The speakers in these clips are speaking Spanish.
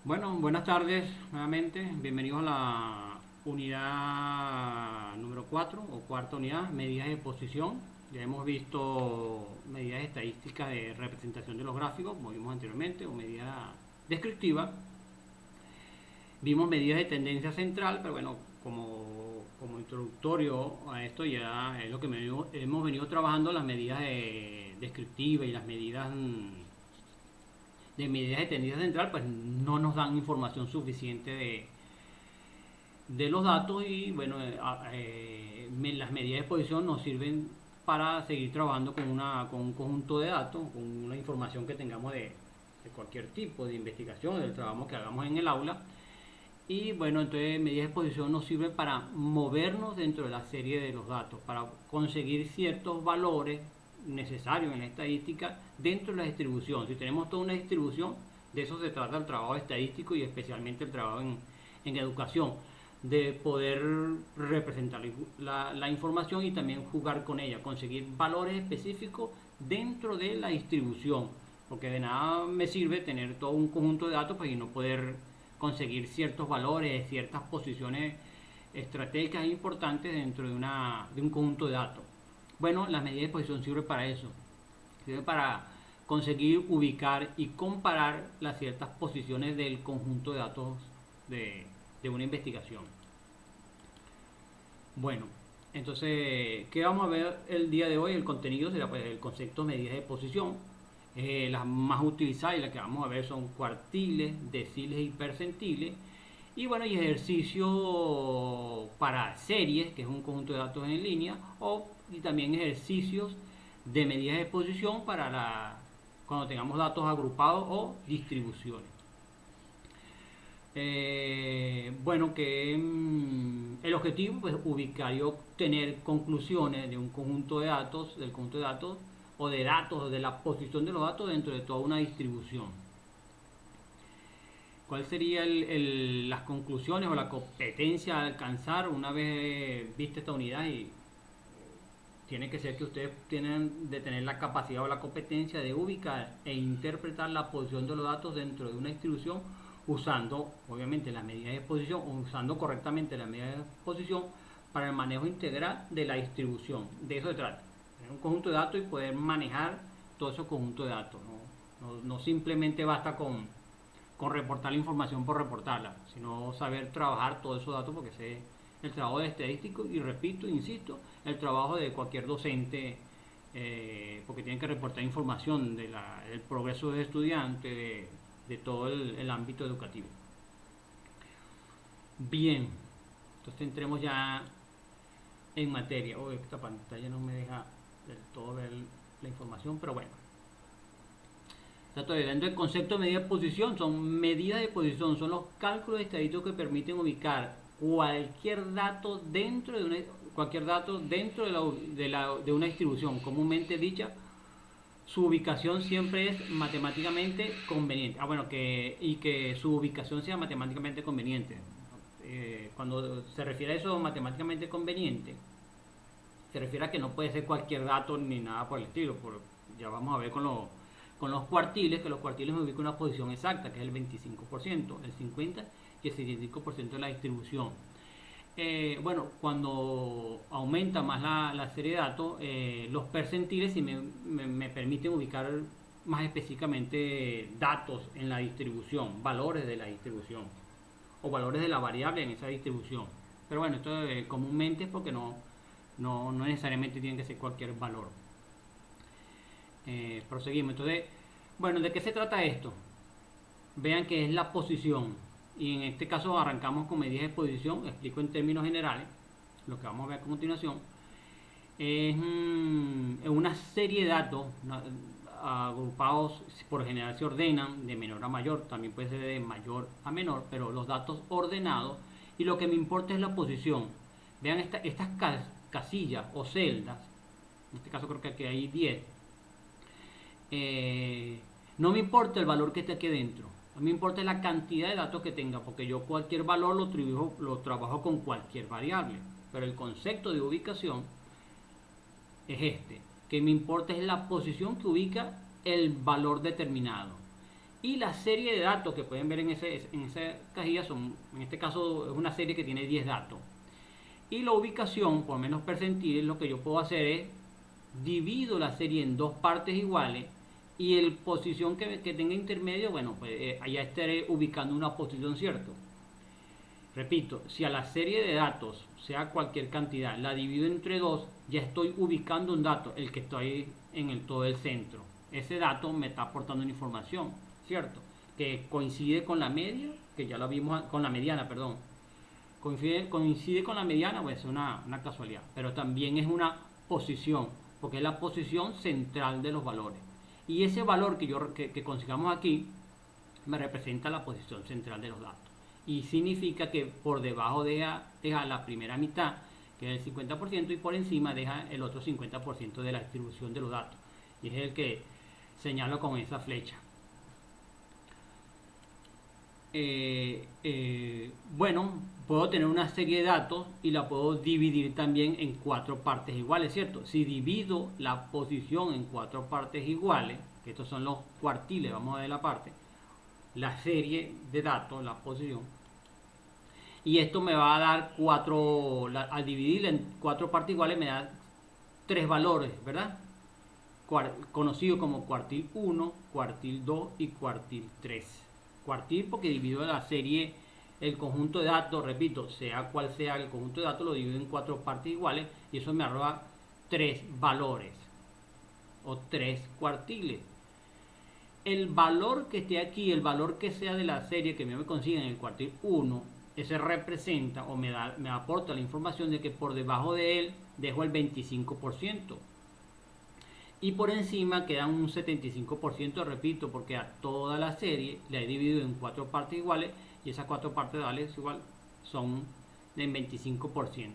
Bueno, buenas tardes nuevamente. Bienvenidos a la unidad número 4 o cuarta unidad, medidas de posición. Ya hemos visto medidas estadísticas de representación de los gráficos, como vimos anteriormente, o medidas descriptivas. Vimos medidas de tendencia central, pero bueno, como introductorio a esto ya es lo que hemos venido trabajando, las medidas descriptivas y las medidas de tendencia central, pues no nos dan información suficiente de los datos y bueno, las medidas de posición nos sirven para seguir trabajando con un conjunto de datos, con una información que tengamos de cualquier tipo de investigación, del trabajo que hagamos en el aula. Y bueno, entonces medidas de posición nos sirven para movernos dentro de la serie de los datos, para conseguir ciertos valores necesarios en la estadística dentro de la distribución. Si tenemos toda una distribución, de eso se trata el trabajo estadístico y especialmente el trabajo en educación, de poder representar la información y también jugar con ella, conseguir valores específicos dentro de la distribución, porque de nada me sirve tener todo un conjunto de datos pues, y no poder conseguir ciertos valores, ciertas posiciones estratégicas e importantes dentro de un conjunto de datos. Bueno, las medidas de posición sirven para eso, sirve para conseguir ubicar y comparar las ciertas posiciones del conjunto de datos de una investigación. Bueno, entonces, ¿qué vamos a ver el día de hoy? El contenido será pues, el concepto de medidas de posición. Las más utilizadas y las que vamos a ver son cuartiles, deciles y percentiles. Y bueno, y ejercicio para series, que es un conjunto de datos en línea, y también ejercicios de medidas de posición cuando tengamos datos agrupados o distribuciones. Bueno, que el objetivo pues ubicar y obtener conclusiones de un conjunto de datos, del conjunto de datos o de datos, de la posición de los datos dentro de toda una distribución. ¿Cuál sería las conclusiones o la competencia a alcanzar una vez vista esta unidad? Y tiene que ser que ustedes tienen de tener la capacidad o la competencia de ubicar e interpretar la posición de los datos dentro de una distribución usando, obviamente, las medidas de posición, usando correctamente las medidas de posición para el manejo integral de la distribución. De eso se trata. Tener un conjunto de datos y poder manejar todo ese conjunto de datos. No simplemente basta con reportar la información por reportarla, sino saber trabajar todos esos datos porque ese es el trabajo de estadístico y repito, insisto, el trabajo de cualquier docente porque tienen que reportar información del progreso del estudiante, de todo el ámbito educativo. Bien, entonces entremos ya en materia. Esta pantalla no me deja del todo ver la información, pero bueno. Dentro del concepto de medida de posición, son medidas de posición, son los cálculos estadísticos que permiten ubicar cualquier dato dentro de una distribución comúnmente dicha. Su ubicación siempre es matemáticamente conveniente. Que su ubicación sea matemáticamente conveniente. Cuando se refiere a eso matemáticamente conveniente, se refiere a que no puede ser cualquier dato ni nada por el estilo. Ya vamos a ver con los cuartiles, que los cuartiles me ubican una posición exacta, que es el 25%, el 50% y el 65% de la distribución. Cuando aumenta más la serie de datos, los percentiles sí me permiten ubicar más específicamente datos en la distribución, valores de la distribución o valores de la variable en esa distribución. Pero bueno, esto comúnmente es porque no necesariamente tiene que ser cualquier valor. Proseguimos. Entonces, bueno, ¿de qué se trata esto? Vean que es la posición. Y en este caso arrancamos con medidas de posición. Explico en términos generales lo que vamos a ver a continuación. Es una serie de datos agrupados, por general se ordenan de menor a mayor, también puede ser de mayor a menor, pero los datos ordenados, y lo que me importa es la posición. Vean estas casillas o celdas, en este caso creo que aquí hay 10. No me importa el valor que esté aquí dentro, a mí me importa la cantidad de datos que tenga, porque yo cualquier valor lo trabajo con cualquier variable, pero el concepto de ubicación es que me importa es la posición que ubica el valor determinado. Y la serie de datos que pueden ver en esa cajilla son, en este caso, es una serie que tiene 10 datos. Y la ubicación, por menos percentiles, lo que yo puedo hacer es divido la serie en dos partes iguales y el posición que tenga intermedio, bueno, pues allá estaré ubicando una posición, ¿cierto? Repito, si a la serie de datos, sea cualquier cantidad, la divido entre dos, ya estoy ubicando un dato, el que estoy en todo el centro. Ese dato me está aportando una información, ¿cierto? Que coincide con la media, que ya la vimos, con la mediana, perdón. Coincide con la mediana, pues es una casualidad, pero también es una posición, porque es la posición central de los valores. Y ese valor que consigamos aquí me representa la posición central de los datos. Y significa que por debajo deja la primera mitad, que es el 50%, y por encima deja el otro 50% de la distribución de los datos. Y es el que señalo con esa flecha. Bueno, puedo tener una serie de datos y la puedo dividir también en cuatro partes iguales, ¿cierto? Si divido la posición en cuatro partes iguales, que estos son los cuartiles, vamos a ver la parte, la serie de datos, la posición, y esto me va a dar al dividirla en cuatro partes iguales me da tres valores, ¿verdad? Conocido como cuartil 1, cuartil 2 y cuartil 3. Cuartil porque divido la serie, el conjunto de datos, repito, sea cual sea el conjunto de datos, lo divido en cuatro partes iguales y eso me arroja tres valores o tres cuartiles. El valor que esté aquí, el valor que sea de la serie que me consiga en el cuartil 1, ese representa o me aporta la información de que por debajo de él dejo el 25%. Y por encima queda un 75%, repito, porque a toda la serie la he dividido en cuatro partes iguales y esas cuatro partes igual son del 25%.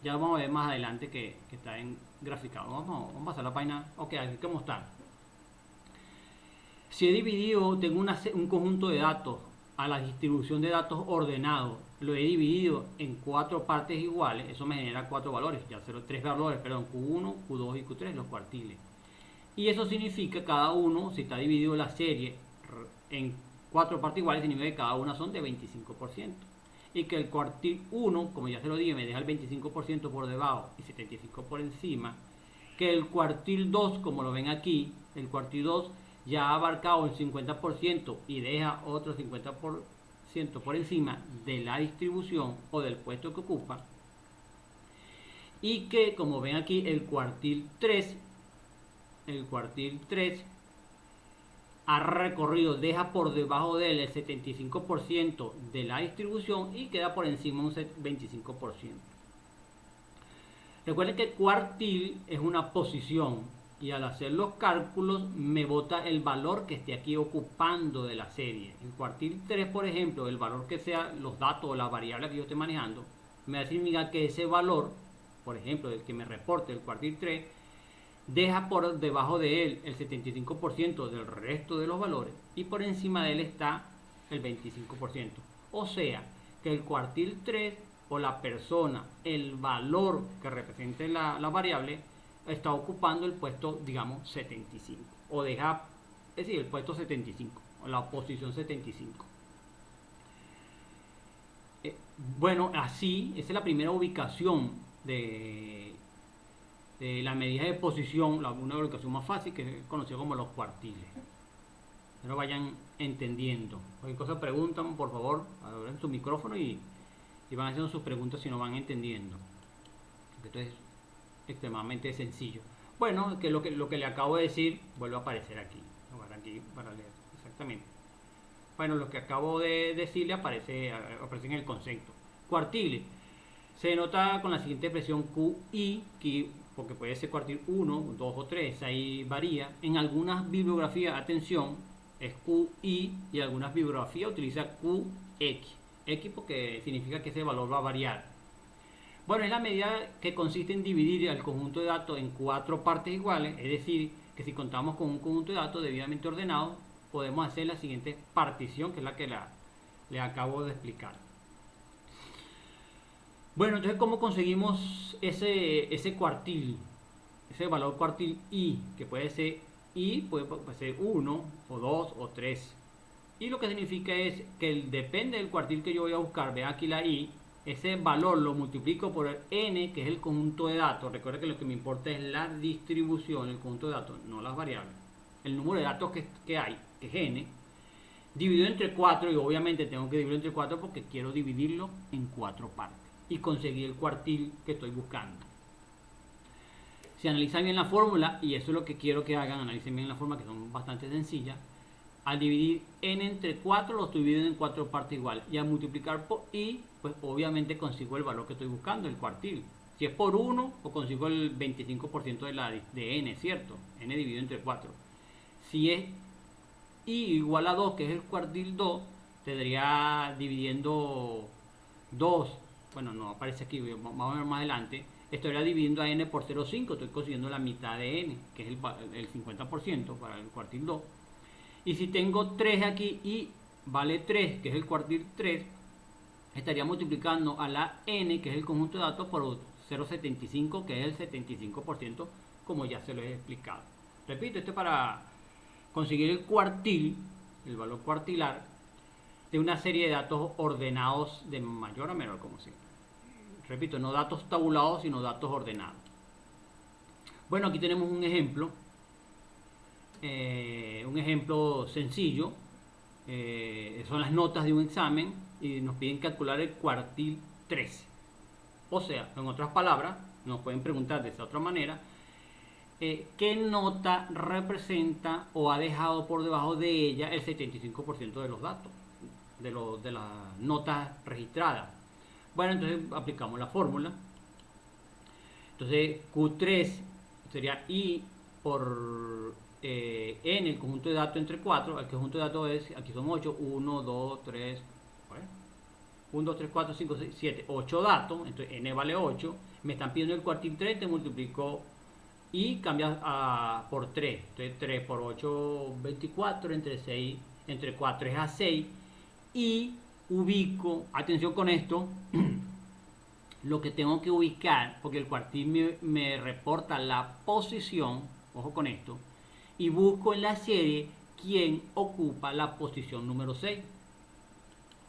Ya vamos a ver más adelante que está en graficado. Vamos a pasar la página. Ok, aquí cómo está. Si he dividido, tengo un conjunto de datos a la distribución de datos ordenado, lo he dividido en cuatro partes iguales, eso me genera cuatro valores, ya tres valores, perdón, Q1, Q2 y Q3, los cuartiles. Y eso significa cada uno, si está dividido la serie en cuatro partes iguales, significa que cada una son de 25%. Y que el cuartil 1, como ya se lo dije, me deja el 25% por debajo y 75% por encima. Que el cuartil 2, como lo ven aquí, el cuartil 2 ya ha abarcado el 50% y deja otro 50% por encima de la distribución o del puesto que ocupa. Y que, como ven aquí, el cuartil 3 ha recorrido, deja por debajo de él el 75% de la distribución y queda por encima un 25%. Recuerden que cuartil es una posición y al hacer los cálculos me bota el valor que esté aquí ocupando de la serie. En cuartil 3, por ejemplo, el valor que sea los datos o las variables que yo esté manejando, me va a significar que ese valor, por ejemplo, el que me reporte el cuartil 3, deja por debajo de él el 75% del resto de los valores y por encima de él está el 25%. O sea, que el cuartil 3 o la persona, el valor que represente la variable, está ocupando el puesto, digamos, 75. O deja, es decir, el puesto 75 o la posición 75. Bueno, así, esa es la primera ubicación de la medida de posición, una ubicación más fácil que es conocida como los cuartiles. Pero vayan entendiendo. Cualquier cosa preguntan, por favor, abran su micrófono y van haciendo sus preguntas si no van entendiendo. Esto es extremadamente sencillo. Bueno, que lo que le acabo de decir vuelve a aparecer aquí. Para leer exactamente. Bueno, lo que acabo de decirle aparece en el concepto. Cuartiles. Se denota con la siguiente expresión QI, porque puede ser cuartil 1, 2 o 3, ahí varía. En algunas bibliografías, atención, es QI y algunas bibliografías utiliza QX. X porque significa que ese valor va a variar. Bueno, es la medida que consiste en dividir el conjunto de datos en cuatro partes iguales, es decir, que si contamos con un conjunto de datos debidamente ordenado, podemos hacer la siguiente partición, que es la que le acabo de explicar. Bueno, entonces, ¿cómo conseguimos ese cuartil? Ese valor cuartil I, que puede ser I, puede ser 1 o 2 o 3. Y lo que significa es que depende del cuartil que yo voy a buscar, vean aquí la i, ese valor lo multiplico por el n, que es el conjunto de datos. Recuerda que lo que me importa es la distribución, el conjunto de datos, no las variables. El número de datos que hay, que es n, dividido entre 4, y obviamente tengo que dividirlo entre 4 porque quiero dividirlo en 4 partes y conseguir el cuartil que estoy buscando. Si analizan bien la fórmula, y eso es lo que quiero que hagan, analicen bien la fórmula, que son bastante sencillas. Al dividir n entre 4, lo estoy dividiendo en 4 partes iguales. Y al multiplicar por i, pues obviamente consigo el valor que estoy buscando, el cuartil. Si es por 1, pues consigo el 25% de n, ¿cierto? N dividido entre 4. Si es i igual a 2, que es el cuartil 2, tendría dividiendo 2. Bueno, no aparece aquí, vamos a ver más adelante. Estaría dividiendo a n por 0,5, estoy consiguiendo la mitad de n, que es el 50% para el cuartil 2. Y si tengo 3 aquí y vale 3, que es el cuartil 3, estaría multiplicando a la n, que es el conjunto de datos, por 0,75, que es el 75%, como ya se lo he explicado. Repito, esto es para conseguir el cuartil, el valor cuartilar, de una serie de datos ordenados de mayor a menor, como siempre. Repito, no datos tabulados, sino datos ordenados. Bueno, aquí tenemos un ejemplo sencillo. Son las notas de un examen y nos piden calcular el cuartil 13. O sea, en otras palabras, nos pueden preguntar de esa otra manera, ¿qué nota representa o ha dejado por debajo de ella el 75% de los datos, de las notas registradas? Bueno, entonces aplicamos la fórmula. Entonces Q3 sería I por n, el conjunto de datos entre 4. El conjunto de datos es, aquí son 8, 1, 2, 3, 1, 2, 3, 4, 5, 6, 7, 8 datos. Entonces n vale 8. Me están pidiendo el cuartil 3, te multiplico y cambia por 3. Entonces 3 por 8, 24, entre 4 es a 6. Y ubico, atención con esto, lo que tengo que ubicar, porque el cuartil me reporta la posición, ojo con esto, y busco en la serie quién ocupa la posición número 6.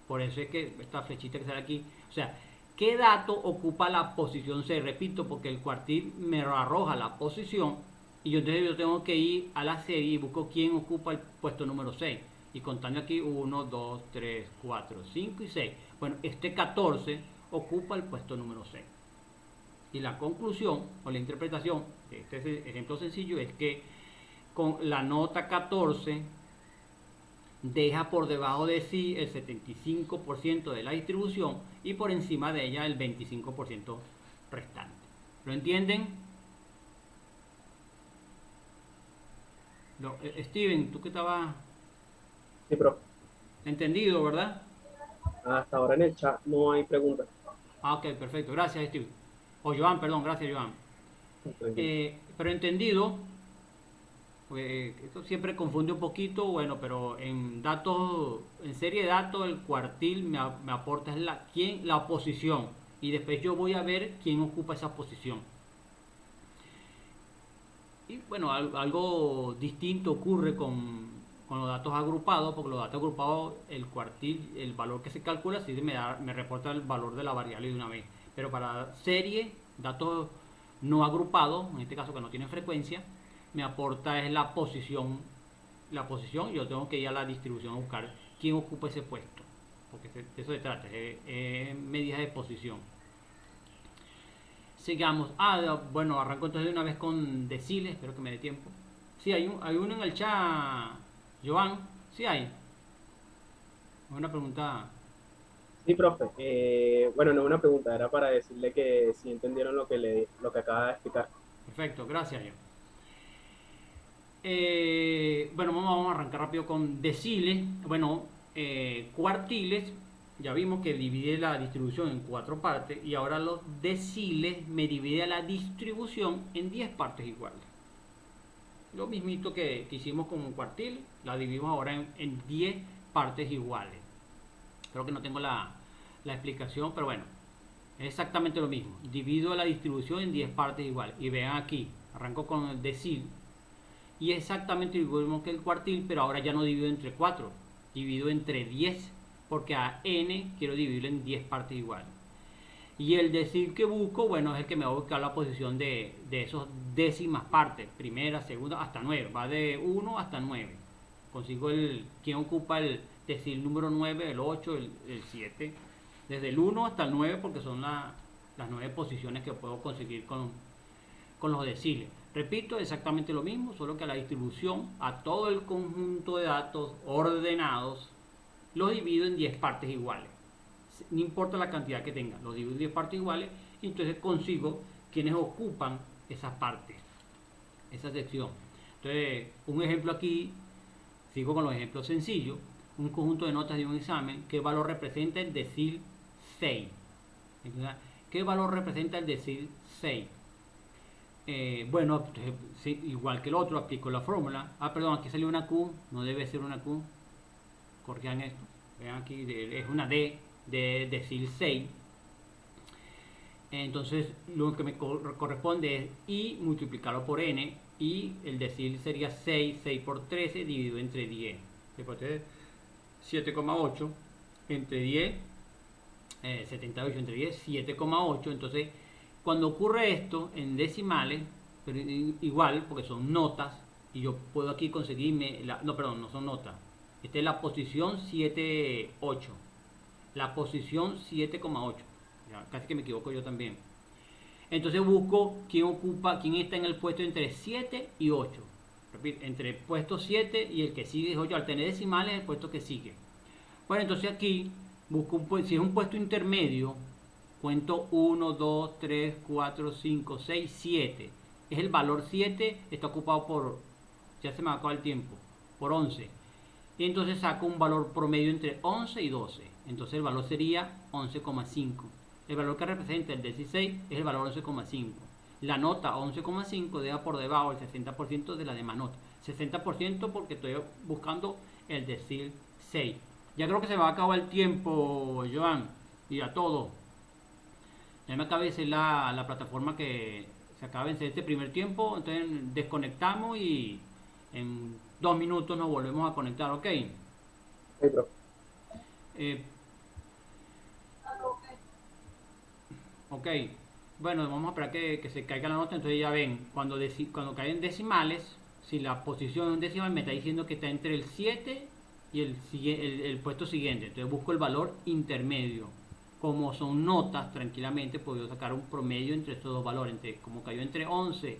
Por eso es que esta flechita que sale aquí, o sea, ¿qué dato ocupa la posición 6? Repito, porque el cuartil me arroja la posición y entonces yo tengo que ir a la serie y busco quién ocupa el puesto número 6. Y contando aquí 1, 2, 3, 4, 5 y 6. Bueno, este 14 ocupa el puesto número 6. Y la conclusión o la interpretación de este ejemplo sencillo es que con la nota 14 deja por debajo de sí el 75% de la distribución y por encima de ella el 25% restante. ¿Lo entienden? Steven, tú que estabas... Sí, profe. Entendido, ¿verdad? Hasta ahora en el chat no hay preguntas. Ah, ok, perfecto. Gracias, Steven. O Joan, perdón, gracias, Joan. Tranquilo. Pero entendido, esto siempre confunde un poquito, bueno, pero en datos, en serie de datos, el cuartil me aporta es la posición. Y después yo voy a ver quién ocupa esa posición. Y bueno, algo distinto ocurre con los datos agrupados, porque los datos agrupados, el cuartil, el valor que se calcula, sí me reporta el valor de la variable de una vez. Pero para serie, datos no agrupados, en este caso que no tienen frecuencia, me aporta es la posición. La posición, yo tengo que ir a la distribución a buscar quién ocupa ese puesto. Porque de eso se trata, es medidas de posición. Sigamos. Bueno, arranco entonces de una vez con deciles, espero que me dé tiempo. Sí, hay uno en el chat, Joan. Sí hay. Una pregunta. Sí, profe. Bueno, no una pregunta, era para decirle que si entendieron lo que acaba de explicar. Perfecto, gracias, Joan. Bueno, vamos a arrancar rápido con deciles. Bueno, cuartiles. Ya vimos que divide la distribución en 4 partes y ahora los deciles me divide la distribución en 10 partes iguales. Lo mismito que hicimos con un cuartil, la dividimos ahora en 10 partes iguales. Creo que no tengo la explicación, pero bueno, es exactamente lo mismo. Divido la distribución en 10 partes iguales. Y vean aquí, arranco con el decil. Y es exactamente lo mismo que el cuartil, pero ahora ya no divido entre 4, divido entre 10 porque a n quiero dividirlo en 10 partes iguales. Y el decil que busco, bueno, es el que me va a buscar la posición de esos décimas partes, primera, segunda, hasta 9, va de 1 hasta 9. Consigo quién ocupa el decil número 9, el 8, el 7, desde el 1 hasta el 9 porque son las 9 posiciones que puedo conseguir con los deciles. Repito, exactamente lo mismo, solo que a la distribución, a todo el conjunto de datos ordenados, los divido en 10 partes iguales. No importa la cantidad que tenga, los divido en 10 partes iguales y entonces consigo quienes ocupan esas partes, esa sección. Entonces, un ejemplo aquí, sigo con los ejemplos sencillos, un conjunto de notas de un examen, ¿qué valor representa el decil 6? ¿Qué valor representa el decil 6? Bueno, sí, igual que el otro, aplico la fórmula. Perdón, aquí salió una Q, no debe ser una Q. Corrijan esto. Vean aquí, es una D de decil 6. Entonces, lo que me corresponde es I multiplicarlo por N. Y el decil sería 6 por 13 dividido entre 10. 6 por 13, 7,8 entre 10. 78 entre 10, 7,8. Entonces, cuando ocurre esto en decimales, pero igual, porque son notas, y yo puedo aquí conseguirme, no, perdón, no son notas. Esta es la posición 7,8. La posición 7,8. Casi que me equivoco yo también. Entonces busco quién está en el puesto entre 7 y 8. Repito, entre el puesto 7 y el que sigue es 8. Al tener decimales, el puesto que sigue. Bueno, entonces aquí busco si es un puesto intermedio, cuento 1, 2, 3, 4, 5, 6, 7. Es el valor 7, está ocupado por, ya se me acaba el tiempo, por 11. Y entonces saco un valor promedio entre 11 y 12. Entonces el valor sería 11,5. El valor que representa el 16 es el valor 11,5. La nota 11,5 deja por debajo el 60% de la demás nota. 60% porque estoy buscando el decil 6. Ya creo que se va a acabar el tiempo, Joan, y a todo. Ya me acaba de decir la plataforma que se acaba de vencer este primer tiempo. Entonces desconectamos y en 2 minutos nos volvemos a conectar, ¿ok? Sí, profe. Ok. Bueno, vamos a esperar que se caiga la nota. Entonces ya ven, cuando caen decimales, si la posición de un decimal me está diciendo que está entre el 7 y el puesto siguiente. Entonces busco el valor intermedio. Como son notas, tranquilamente puedo sacar un promedio entre estos dos valores. Como cayó entre 11